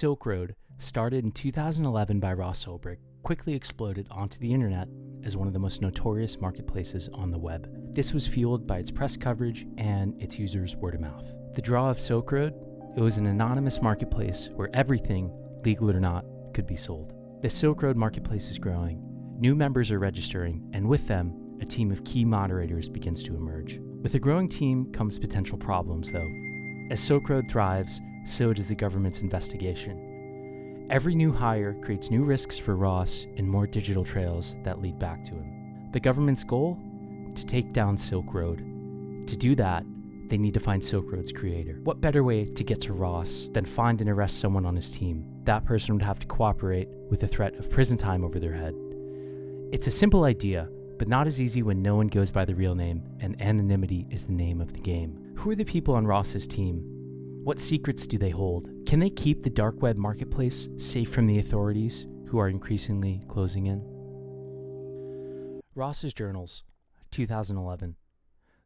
Silk Road, started in 2011 by Ross Ulbricht, quickly exploded onto the internet as one of the most notorious marketplaces on the web. This was fueled by its press coverage and its users' word of mouth. The draw of Silk Road, it was an anonymous marketplace where everything, legal or not, could be sold. The Silk Road marketplace is growing, new members are registering, and with them, a team of key moderators begins to emerge. With a growing team comes potential problems, though. As Silk Road thrives, so does the government's investigation. Every new hire creates new risks for Ross and more digital trails that lead back to him. The government's goal? To take down Silk Road. To do that, they need to find Silk Road's creator. What better way to get to Ross than find and arrest someone on his team? That person would have to cooperate with the threat of prison time over their head. It's a simple idea, but not as easy when no one goes by the real name and anonymity is the name of the game. Who are the people on Ross's team? What secrets do they hold? Can they keep the dark web marketplace safe from the authorities who are increasingly closing in? Ross's journals, 2011.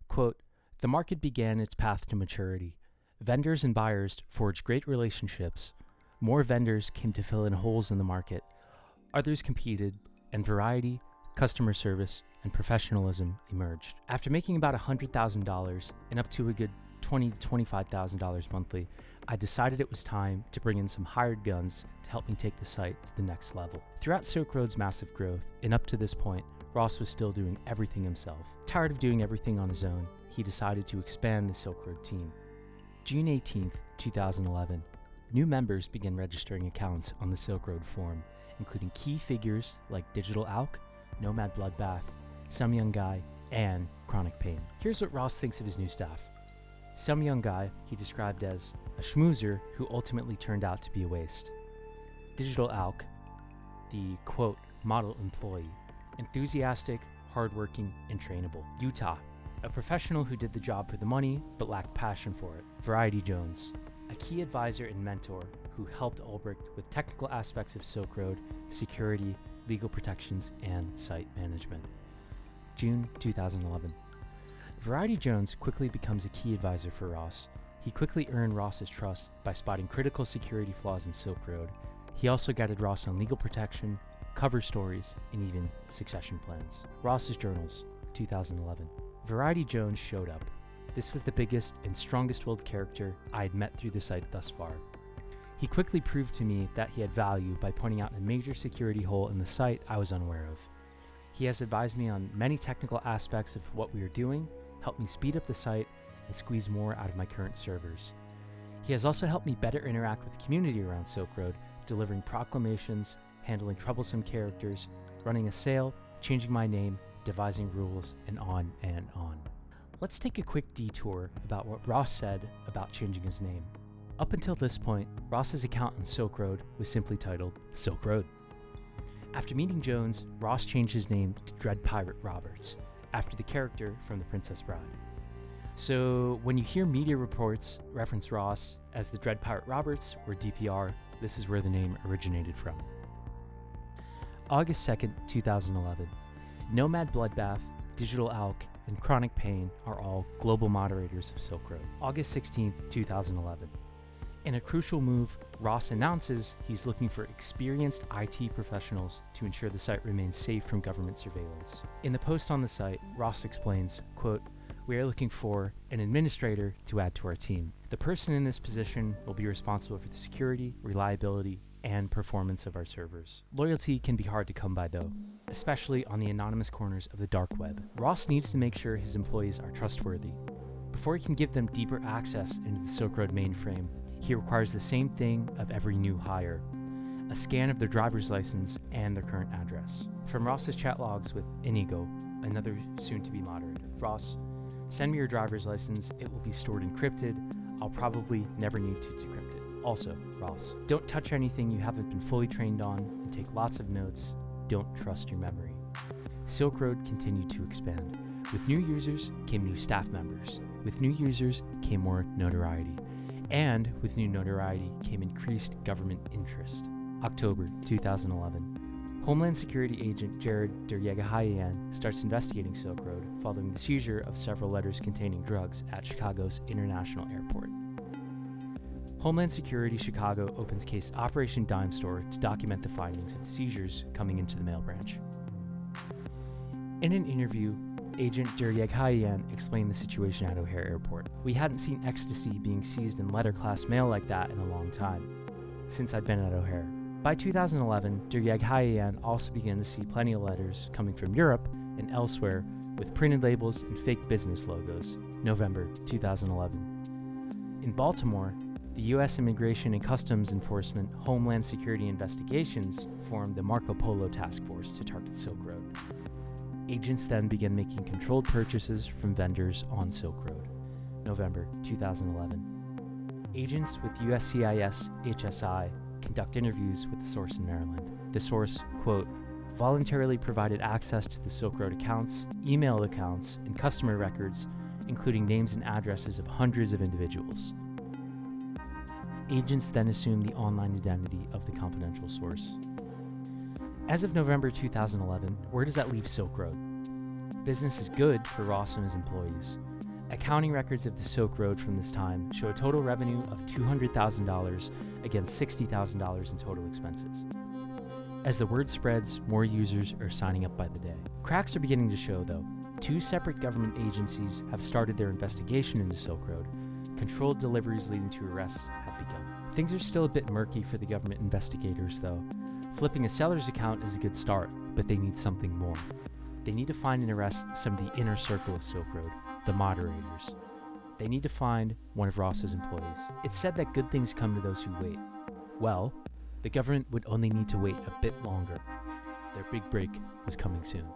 Quote, "The market began its path to maturity. Vendors and buyers forged great relationships. More vendors came to fill in holes in the market. Others competed, and variety, customer service, and professionalism emerged. After making about $100,000 and up to a good $20,000 to $25,000 monthly, I decided it was time to bring in some hired guns to help me take the site to the next level." Throughout Silk Road's massive growth, and up to this point, Ross was still doing everything himself. Tired of doing everything on his own, he decided to expand the Silk Road team. June 18th, 2011, new members began registering accounts on the Silk Road forum, including key figures like Digital Alk, Nomad Bloodbath, Some Young Guy, and Chronic Pain. Here's what Ross thinks of his new staff. Some Young Guy he described as a schmoozer who ultimately turned out to be a waste. Digital Alk, the quote, model employee, enthusiastic, hardworking, and trainable. Utah, a professional who did the job for the money but lacked passion for it. Variety Jones, a key advisor and mentor who helped Ulbricht with technical aspects of Silk Road, security, legal protections, and site management. June 2011. Variety Jones quickly becomes a key advisor for Ross. He quickly earned Ross's trust by spotting critical security flaws in Silk Road. He also guided Ross on legal protection, cover stories, and even succession plans. Ross's journals, 2011. Variety Jones showed up. This was the biggest and strongest-willed character I had met through the site thus far. He quickly proved to me that he had value by pointing out a major security hole in the site I was unaware of. He has advised me on many technical aspects of what we are doing, helped me speed up the site, and squeeze more out of my current servers. He has also helped me better interact with the community around Silk Road, delivering proclamations, handling troublesome characters, running a sale, changing my name, devising rules, and on and on. Let's take a quick detour about what Ross said about changing his name. Up until this point, Ross's account on Silk Road was simply titled Silk Road. After meeting Jones, Ross changed his name to Dread Pirate Roberts, after the character from The Princess Bride. So when you hear media reports reference Ross as the Dread Pirate Roberts, or DPR, this is where the name originated from. August 2nd, 2011. Nomad Bloodbath, Digital Alk, and Chronic Pain are all global moderators of Silk Road. August 16th, 2011. In a crucial move, Ross announces he's looking for experienced IT professionals to ensure the site remains safe from government surveillance. In the post on the site, Ross explains, quote, "We are looking for an administrator to add to our team. The person in this position will be responsible for the security, reliability, and performance of our servers. Loyalty can be hard to come by though, especially on the anonymous corners of the dark web. Ross needs to make sure his employees are trustworthy. Before he can give them deeper access into the Silk Road mainframe, he requires the same thing of every new hire: a scan of their driver's license and their current address." From Ross's chat logs with Inigo, another soon-to-be moderator. "Ross, send me your driver's license. It will be stored encrypted. I'll probably never need to decrypt it. Also, Ross, don't touch anything you haven't been fully trained on and take lots of notes. Don't trust your memory." Silk Road continued to expand. With new users came new staff members. With new users came more notoriety. And with new notoriety came increased government interest. October 2011. Homeland Security agent Jared Deryegahayan starts investigating Silk Road following the seizure of several letters containing drugs at Chicago's International Airport. Homeland Security Chicago opens case Operation Dime Store to document the findings of the seizures coming into the mail branch. In an interview, Agent Duryaghayan explained the situation at O'Hare Airport. "We hadn't seen ecstasy being seized in letter-class mail like that in a long time, since I'd been at O'Hare." By 2011, Duryaghayan also began to see plenty of letters coming from Europe and elsewhere with printed labels and fake business logos. November 2011. In Baltimore, the U.S. Immigration and Customs Enforcement Homeland Security Investigations formed the Marco Polo Task Force to target Silk Road. Agents then began making controlled purchases from vendors on Silk Road. November 2011. Agents with USCIS HSI conduct interviews with the source in Maryland. The source, quote, voluntarily provided access to the Silk Road accounts, email accounts, and customer records, including names and addresses of hundreds of individuals. Agents then assume the online identity of the confidential source. As of November 2011, where does that leave Silk Road? Business is good for Ross and his employees. Accounting records of the Silk Road from this time show a total revenue of $200,000 against $60,000 in total expenses. As the word spreads, more users are signing up by the day. Cracks are beginning to show, though. 2 separate government agencies have started their investigation into Silk Road. Controlled deliveries leading to arrests have begun. Things are still a bit murky for the government investigators, though. Flipping a seller's account is a good start, but they need something more. They need to find and arrest some of the inner circle of Silk Road, the moderators. They need to find one of Ross's employees. It's said that good things come to those who wait. Well, the government would only need to wait a bit longer. Their big break was coming soon.